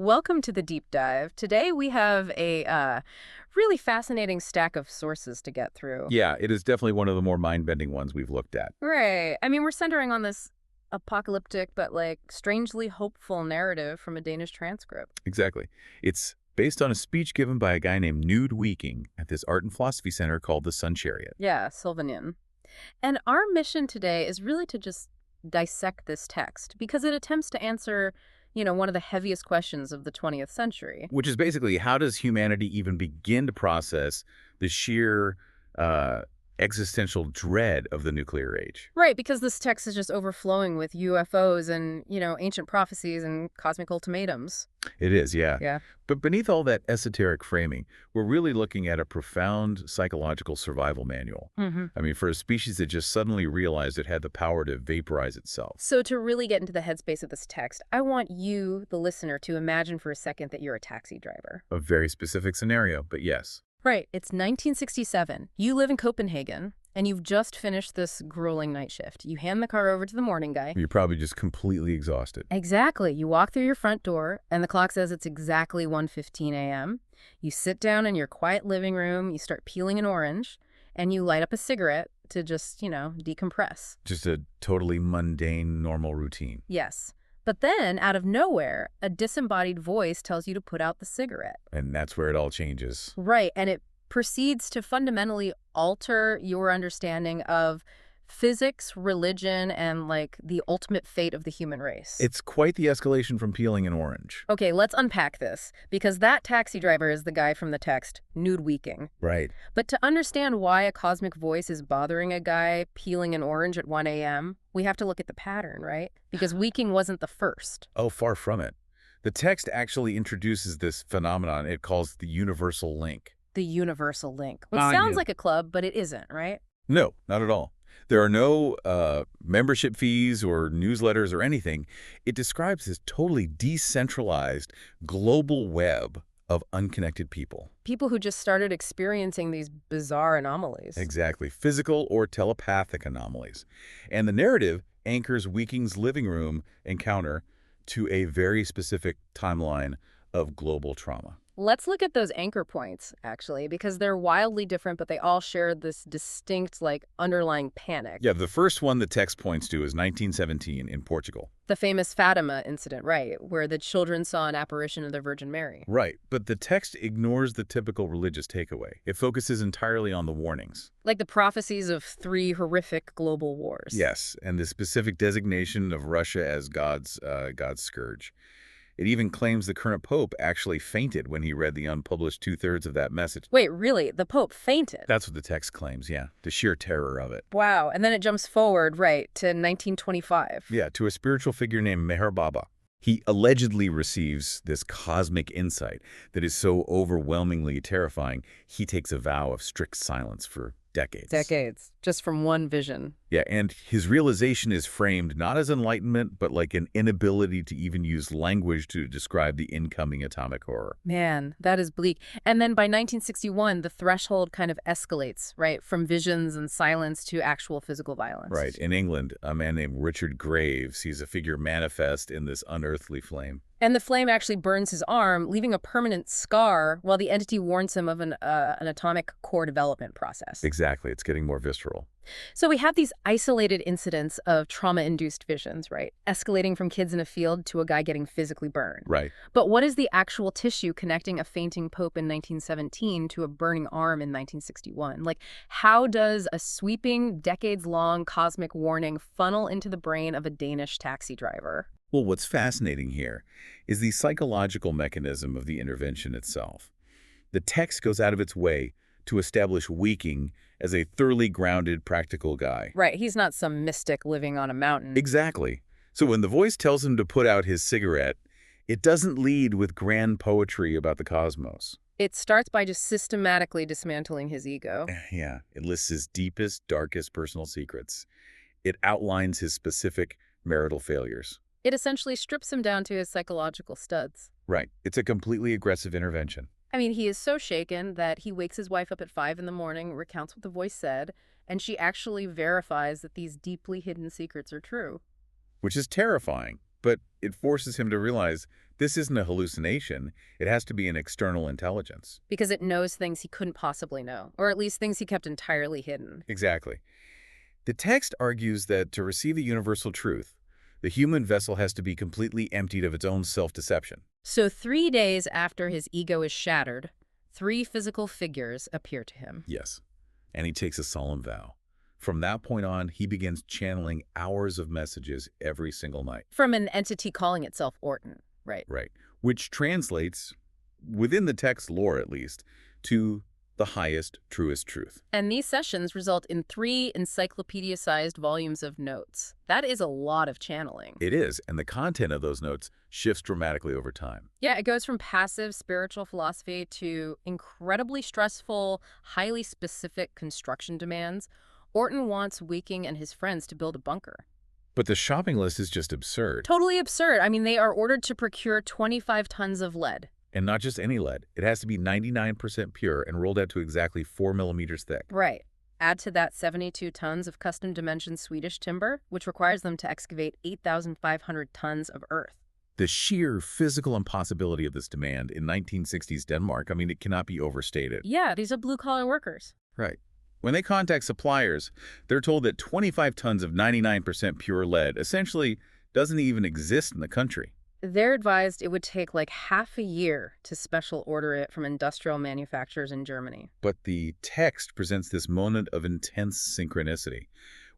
Welcome to the deep dive. Today we have a really fascinating stack of sources to get through. Yeah, it is definitely one of the more mind-bending ones we've looked at. Right. I mean, we're centering on this apocalyptic but strangely hopeful narrative from a Danish transcript. Exactly. It's based on a speech given by a guy named Knud Weiking at this art and philosophy center called the Sun Chariot. Yeah, Sylvanian. And our mission today is really to just dissect this text because it attempts to answer, one of the heaviest questions of the 20th century. Which is basically, how does humanity even begin to process the sheer existential dread of the nuclear age? Right, because this text is just overflowing with UFOs and, ancient prophecies and cosmic ultimatums. It is, yeah. Yeah. But beneath all that esoteric framing, we're really looking at a profound psychological survival manual. I mean, for a species that just suddenly realized it had the power to vaporize itself. So to really get into the headspace of this text, I want you, the listener, to imagine for a second that you're a taxi driver. A very specific scenario, but yes. Right. It's 1967. You live in Copenhagen, and you've just finished this grueling night shift. You hand the car over to the morning guy. You're probably just completely exhausted. Exactly. You walk through your front door, and the clock says it's exactly 1:15 a.m. You sit down in your quiet living room, you start peeling an orange, and you light up a cigarette to just, decompress. Just a totally mundane, normal routine. Yes. But then, out of nowhere, a disembodied voice tells you to put out the cigarette. And that's where it all changes. Right, and it proceeds to fundamentally alter your understanding of physics, religion, and, the ultimate fate of the human race. It's quite the escalation from peeling an orange. Okay, let's unpack this, because that taxi driver is the guy from the text, Knud Weiking. Right. But to understand why a cosmic voice is bothering a guy peeling an orange at 1 a.m., we have to look at the pattern, right? Because Weiking wasn't the first. Oh, far from it. The text actually introduces this phenomenon it calls the universal link. The universal link. Which sounds like a club, but it isn't, right? No, not at all. There are no membership fees or newsletters or anything. It describes this totally decentralized global web of unconnected people. People who just started experiencing these bizarre anomalies. Exactly. Physical or telepathic anomalies. And the narrative anchors Weiking's living room encounter to a very specific timeline of global trauma. Let's look at those anchor points, actually, because they're wildly different, but they all share this distinct, underlying panic. Yeah, the first one the text points to is 1917 in Portugal. The famous Fatima incident, right, where the children saw an apparition of the Virgin Mary. Right, but the text ignores the typical religious takeaway. It focuses entirely on the warnings. Like the prophecies of 3 horrific global wars. Yes, and the specific designation of Russia as God's scourge. It even claims the current pope actually fainted when he read the unpublished 2/3 of that message. Wait, really? The Pope fainted? That's what the text claims, yeah. The sheer terror of it. Wow. And then it jumps forward, right, to 1925. Yeah, to a spiritual figure named Meher Baba. He allegedly receives this cosmic insight that is so overwhelmingly terrifying, he takes a vow of strict silence for decades. Decades. Just from one vision. Yeah, and his realization is framed not as enlightenment, but like an inability to even use language to describe the incoming atomic horror. Man, that is bleak. And then by 1961, the threshold kind of escalates, right, from visions and silence to actual physical violence. Right. In England, a man named Richard Graves sees a figure manifest in this unearthly flame. And the flame actually burns his arm, leaving a permanent scar while the entity warns him of an atomic core development process. Exactly. It's getting more visceral. So we have these isolated incidents of trauma-induced visions, right? Escalating from kids in a field to a guy getting physically burned. Right. But what is the actual tissue connecting a fainting pope in 1917 to a burning arm in 1961? How does a sweeping, decades-long cosmic warning funnel into the brain of a Danish taxi driver? Well, what's fascinating here is the psychological mechanism of the intervention itself. The text goes out of its way to establish Weiking as a thoroughly grounded, practical guy. Right, he's not some mystic living on a mountain. Exactly. So when the voice tells him to put out his cigarette, it doesn't lead with grand poetry about the cosmos. It starts by just systematically dismantling his ego. Yeah, it lists his deepest, darkest personal secrets. It outlines his specific marital failures. It essentially strips him down to his psychological studs. Right. It's a completely aggressive intervention. I mean, he is so shaken that he wakes his wife up at 5 in the morning, recounts what the voice said, and she actually verifies that these deeply hidden secrets are true. Which is terrifying, but it forces him to realize This isn't a hallucination. It has to be an external intelligence. Because it knows things he couldn't possibly know, or at least things he kept entirely hidden. Exactly. The text argues that to receive the universal truth, the human vessel has to be completely emptied of its own self-deception. So 3 days after his ego is shattered, 3 physical figures appear to him. Yes. And he takes a solemn vow. From that point on, he begins channeling hours of messages every single night. From an entity calling itself Orton, right? Right. Which translates, within the text lore at least, to the highest, truest truth. And these sessions result in 3 encyclopedia-sized volumes of notes. That is a lot of channeling. It is, and the content of those notes shifts dramatically over time. Yeah, it goes from passive spiritual philosophy to incredibly stressful, highly specific construction demands. Orton wants Weiking and his friends to build a bunker. But the shopping list is just absurd. Totally absurd. I mean, they are ordered to procure 25 tons of lead. And not just any lead. It has to be 99% pure and rolled out to exactly 4 millimeters thick. Right. Add to that 72 tons of custom-dimensioned Swedish timber, which requires them to excavate 8,500 tons of earth. The sheer physical impossibility of this demand in 1960s Denmark, I mean, it cannot be overstated. Yeah, these are blue-collar workers. Right. When they contact suppliers, they're told that 25 tons of 99% pure lead essentially doesn't even exist in the country. They're advised it would take like half a year to special order it from industrial manufacturers in Germany. But the text presents this moment of intense synchronicity.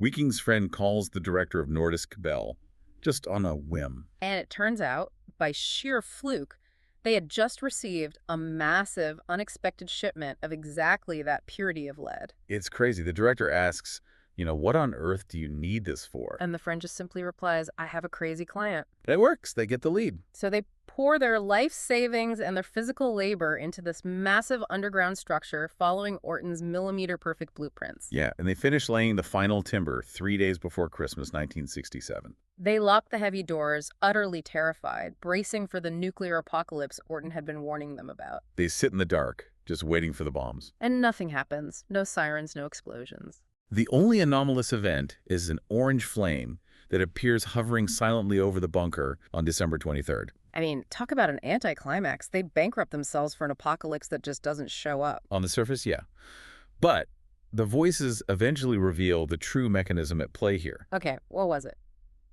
Weiking's friend calls the director of Nordisk Bell, just on a whim. And it turns out, by sheer fluke, they had just received a massive, unexpected shipment of exactly that purity of lead. It's crazy. The director asks, what on earth do you need this for? And the friend just simply replies, I have a crazy client. It works. They get the lead. So they pour their life savings and their physical labor into this massive underground structure following Orton's millimeter-perfect blueprints. Yeah, and they finish laying the final timber 3 days before Christmas, 1967. They lock the heavy doors, utterly terrified, bracing for the nuclear apocalypse Orton had been warning them about. They sit in the dark, just waiting for the bombs. And nothing happens. No sirens, no explosions. The only anomalous event is an orange flame that appears hovering silently over the bunker on December 23rd. I mean, talk about an anticlimax. They bankrupt themselves for an apocalypse that just doesn't show up. On the surface, yeah. But the voices eventually reveal the true mechanism at play here. Okay, what was it?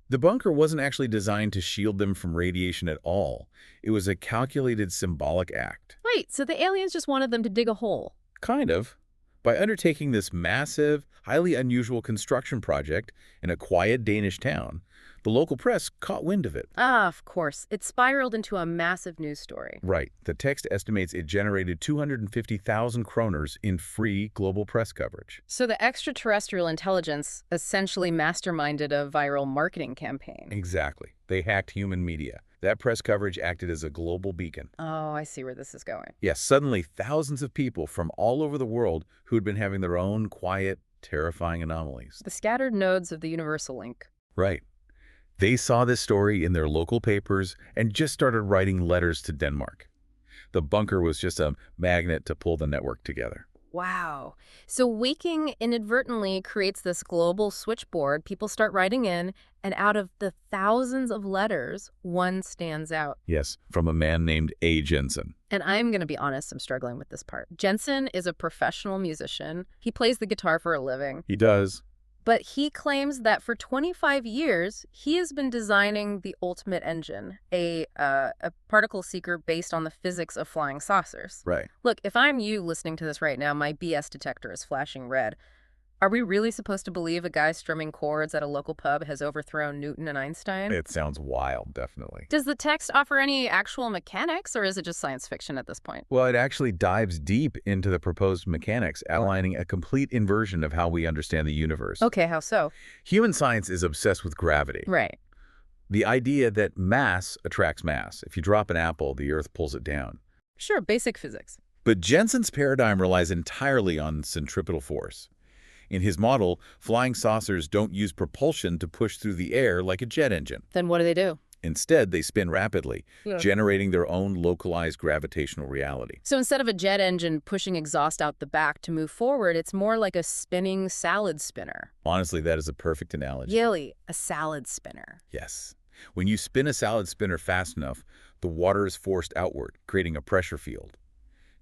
The bunker wasn't actually designed to shield them from radiation at all. It was a calculated symbolic act. Wait, so the aliens just wanted them to dig a hole? Kind of. By undertaking this massive, highly unusual construction project in a quiet Danish town, the local press caught wind of it. Ah, of course. It spiraled into a massive news story. Right. The text estimates it generated 250,000 kroners in free global press coverage. So the extraterrestrial intelligence essentially masterminded a viral marketing campaign. Exactly. They hacked human media. That press coverage acted as a global beacon. Oh, I see where this is going. Yes, suddenly thousands of people from all over the world who had been having their own quiet, terrifying anomalies. The scattered nodes of the universal link. Right. They saw this story in their local papers and just started writing letters to Denmark. The bunker was just a magnet to pull the network together. Wow. So Weiking inadvertently creates this global switchboard. People start writing in, and out of the thousands of letters, one stands out. Yes, from a man named A. Jensen. And I'm going to be honest, I'm struggling with this part. Jensen is a professional musician. He plays the guitar for a living. He does. But he claims that for 25 years, he has been designing the ultimate engine, a particle seeker based on the physics of flying saucers. Right. Look, if I'm you listening to this right now, my BS detector is flashing red. Are we really supposed to believe a guy strumming chords at a local pub has overthrown Newton and Einstein? It sounds wild, definitely. Does the text offer any actual mechanics, or is it just science fiction at this point? Well, it actually dives deep into the proposed mechanics, outlining a complete inversion of how we understand the universe. Okay, how so? Human science is obsessed with gravity. Right. The idea that mass attracts mass. If you drop an apple, the Earth pulls it down. Sure, basic physics. But Jensen's paradigm relies entirely on centripetal force. In his model, flying saucers don't use propulsion to push through the air like a jet engine. Then what do? Instead, they spin rapidly, generating their own localized gravitational reality. So instead of a jet engine pushing exhaust out the back to move forward, it's more like a spinning salad spinner. Honestly, that is a perfect analogy. Really, a salad spinner. Yes. When you spin a salad spinner fast enough, The water is forced outward, creating a pressure field.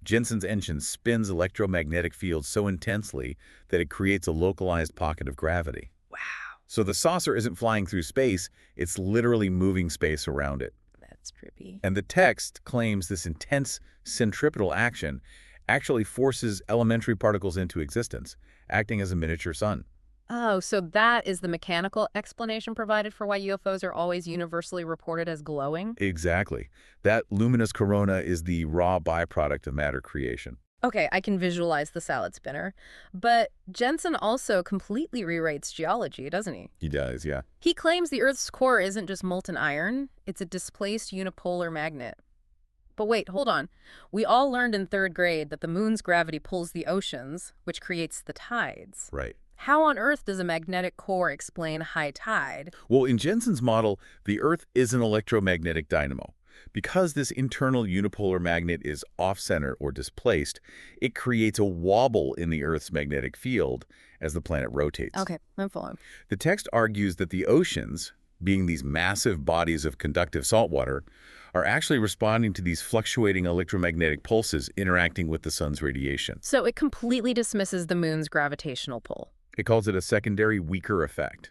Jensen's engine spins electromagnetic fields so intensely that it creates a localized pocket of gravity. Wow, So the saucer isn't flying through space, it's literally moving space around it. that's trippy. And the text claims this intense centripetal action actually forces elementary particles into existence, acting as a miniature sun. Oh, so that is the mechanical explanation provided for why UFOs are always universally reported as glowing? Exactly. That luminous corona is the raw byproduct of matter creation. Okay, I can visualize the salad spinner. But Jensen also completely rewrites geology, doesn't he? He does, yeah. He claims the Earth's core isn't just molten iron, it's a displaced unipolar magnet. But wait, hold on. We all learned in third grade that the moon's gravity pulls the oceans, which creates the tides. Right. How on earth does a magnetic core explain high tide? Well, in Jensen's model, the Earth is an electromagnetic dynamo. Because this internal unipolar magnet is off-center or displaced, it creates a wobble in the Earth's magnetic field as the planet rotates. Okay, I'm following. The text argues that the oceans, being these massive bodies of conductive salt water, are actually responding to these fluctuating electromagnetic pulses interacting with the sun's radiation. So it completely dismisses the moon's gravitational pull. It calls it a secondary weaker effect.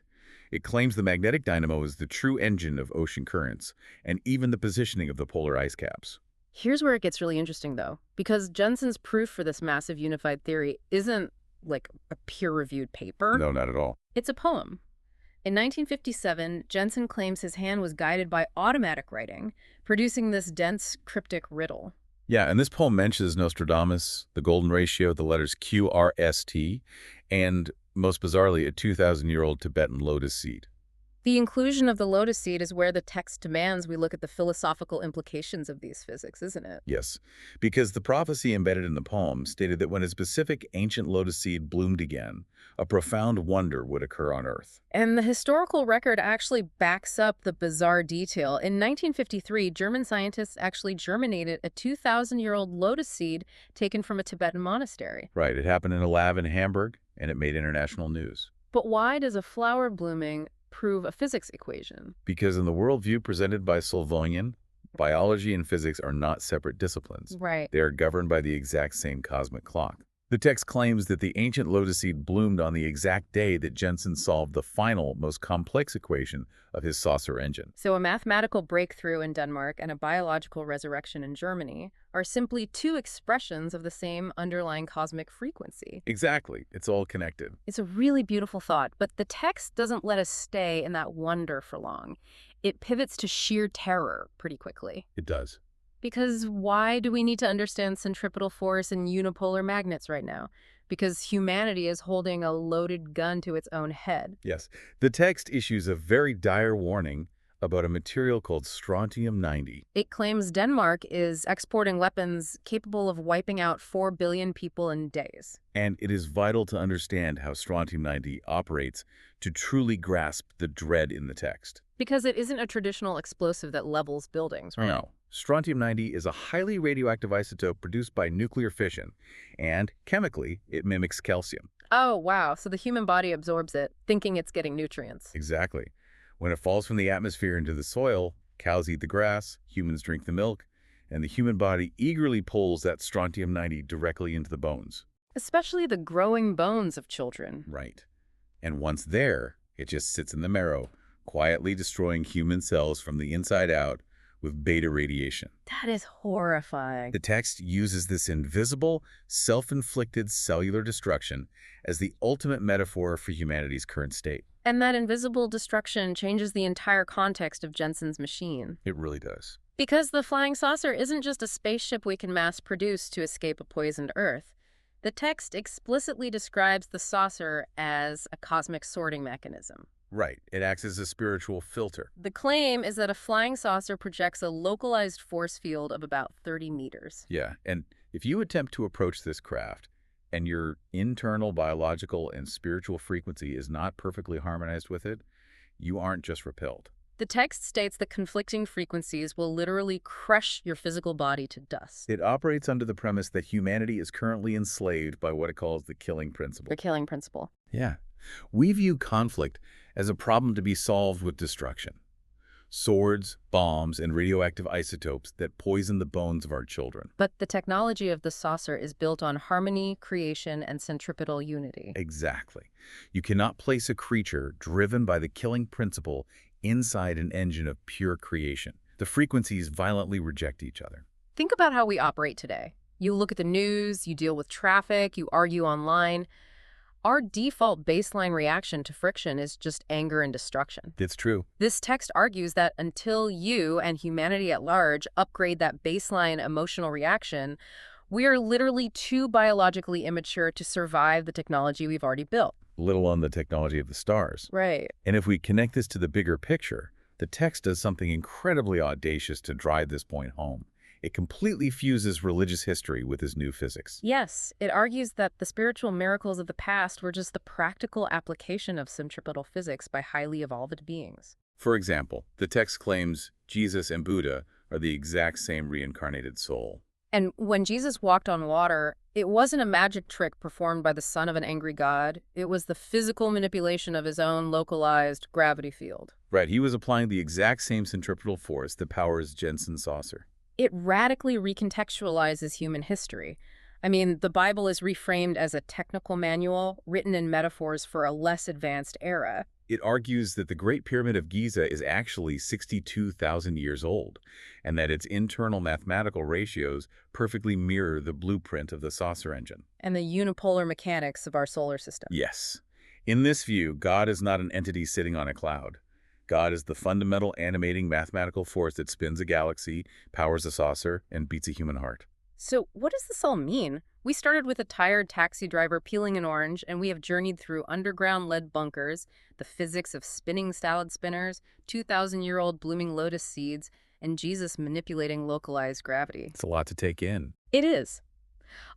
It claims the magnetic dynamo is the true engine of ocean currents and even the positioning of the polar ice caps. Here's where it gets really interesting, though, because Jensen's proof for this massive unified theory isn't like a peer-reviewed paper. No, not at all. It's a poem. In 1957, Jensen claims his hand was guided by automatic writing, producing this dense, cryptic riddle. Yeah, and this poem mentions Nostradamus, the golden ratio, the letters QRST, and, most bizarrely, a 2,000-year-old Tibetan lotus seed. The inclusion of the lotus seed is where the text demands we look at the philosophical implications of these physics, isn't it? Yes, because the prophecy embedded in the poem stated that when a specific ancient lotus seed bloomed again, a profound wonder would occur on Earth. And the historical record actually backs up the bizarre detail. In 1953, German scientists actually germinated a 2,000-year-old lotus seed taken from a Tibetan monastery. Right, it happened in a lab in Hamburg, and it made international news. But why does a flower blooming prove a physics equation? Because in the worldview presented by Solvonian, biology and physics are not separate disciplines. Right. They are governed by the exact same cosmic clock. The text claims that the ancient lotus seed bloomed on the exact day that Jensen solved the final, most complex equation of his saucer engine. So a mathematical breakthrough in Denmark and a biological resurrection in Germany are simply two expressions of the same underlying cosmic frequency. Exactly. It's all connected. It's a really beautiful thought, but the text doesn't let us stay in that wonder for long. It pivots to sheer terror pretty quickly. It does. Because why do we need to understand centripetal force and unipolar magnets right now? Because humanity is holding a loaded gun to its own head. Yes. The text issues a very dire warning about a material called strontium-90. It claims Denmark is exporting weapons capable of wiping out 4 billion people in days. And it is vital to understand how strontium-90 operates to truly grasp the dread in the text. Because it isn't a traditional explosive that levels buildings, right? No. Strontium-90 is a highly radioactive isotope produced by nuclear fission, and chemically, it mimics calcium. Oh, wow. So the human body absorbs it, thinking it's getting nutrients. Exactly. When it falls from the atmosphere into the soil, cows eat the grass, humans drink the milk, and the human body eagerly pulls that strontium-90 directly into the bones. Especially the growing bones of children. Right. And once there, it just sits in the marrow, quietly destroying human cells from the inside out with beta radiation. That is horrifying. The text uses this invisible, self-inflicted cellular destruction as the ultimate metaphor for humanity's current state. And that invisible destruction changes the entire context of Jensen's machine. It really does. Because the flying saucer isn't just a spaceship we can mass produce to escape a poisoned Earth. The text explicitly describes the saucer as a cosmic sorting mechanism. Right. It acts as a spiritual filter. The claim is that a flying saucer projects a localized force field of about 30 meters. Yeah, and if you attempt to approach this craft and your internal biological and spiritual frequency is not perfectly harmonized with it, you aren't just repelled. The text states that conflicting frequencies will literally crush your physical body to dust. It operates under the premise that humanity is currently enslaved by what it calls the killing principle. The killing principle. Yeah. We view conflict as a problem to be solved with destruction. Swords, bombs, and radioactive isotopes that poison the bones of our children. But the technology of the saucer is built on harmony, creation, and centripetal unity. Exactly. You cannot place a creature driven by the killing principle inside an engine of pure creation. The frequencies violently reject each other. Think about how we operate today. You look at the news, you deal with traffic, you argue online. Our default baseline reaction to friction is just anger and destruction. It's true. This text argues that until you and humanity at large upgrade that baseline emotional reaction, we are literally too biologically immature to survive the technology we've already built. Little on the technology of the stars. Right. And if we connect this to the bigger picture, the text does something incredibly audacious to drive this point home. It completely fuses religious history with his new physics. Yes, it argues that the spiritual miracles of the past were just the practical application of centripetal physics by highly evolved beings. For example, the text claims Jesus and Buddha are the exact same reincarnated soul. And when Jesus walked on water, it wasn't a magic trick performed by the son of an angry god. It was the physical manipulation of his own localized gravity field. Right, he was applying the exact same centripetal force that powers Jensen's saucer. It radically recontextualizes human history. I mean, the Bible is reframed as a technical manual written in metaphors for a less advanced era. It argues that the Great Pyramid of Giza is actually 62,000 years old, and that its internal mathematical ratios perfectly mirror the blueprint of the saucer engine. And the unipolar mechanics of our solar system. Yes. In this view, God is not an entity sitting on a cloud. God is the fundamental animating mathematical force that spins a galaxy, powers a saucer, and beats a human heart. So what does this all mean? We started with a tired taxi driver peeling an orange, and we have journeyed through underground lead bunkers, the physics of spinning salad spinners, 2,000-year-old blooming lotus seeds, and Jesus manipulating localized gravity. It's a lot to take in. It is.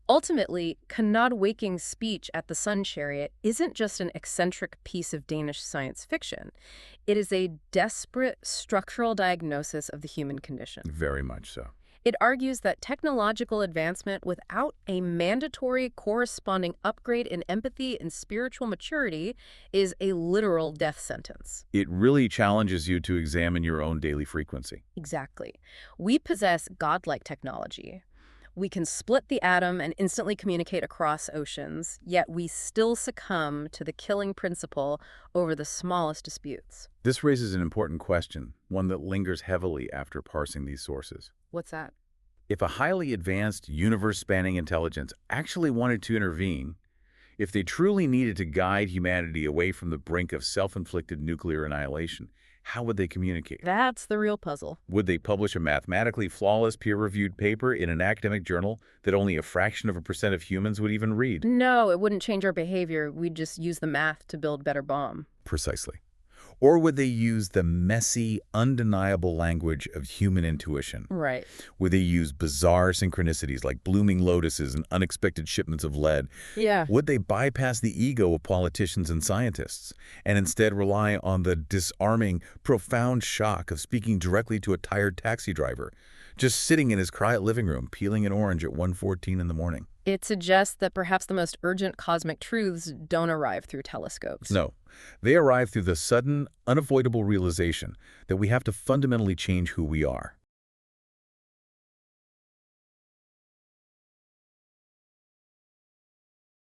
Ultimately, Knud Weiking's speech at the Sun Chariot isn't just an eccentric piece of Danish science fiction. It is a desperate structural diagnosis of the human condition. Very much so. It argues that technological advancement without a mandatory corresponding upgrade in empathy and spiritual maturity is a literal death sentence. It really challenges you to examine your own daily frequency. Exactly. We possess godlike technology. We can split the atom and instantly communicate across oceans, yet we still succumb to the killing principle over the smallest disputes. This raises an important question, one that lingers heavily after parsing these sources. What's that? If a highly advanced, universe-spanning intelligence actually wanted to intervene, if they truly needed to guide humanity away from the brink of self-inflicted nuclear annihilation, how would they communicate? That's the real puzzle. Would they publish a mathematically flawless, peer-reviewed paper in an academic journal that only a fraction of a percent of humans would even read? No, it wouldn't change our behavior. We'd just use the math to build better bomb. Precisely. Or would they use the messy, undeniable language of human intuition? Right. Would they use bizarre synchronicities like blooming lotuses and unexpected shipments of lead? Yeah. Would they bypass the ego of politicians and scientists and instead rely on the disarming, profound shock of speaking directly to a tired taxi driver, just sitting in his quiet living room peeling an orange at 1:14 in the morning? It suggests that perhaps the most urgent cosmic truths don't arrive through telescopes. No. They arrive through the sudden, unavoidable realization that we have to fundamentally change who we are.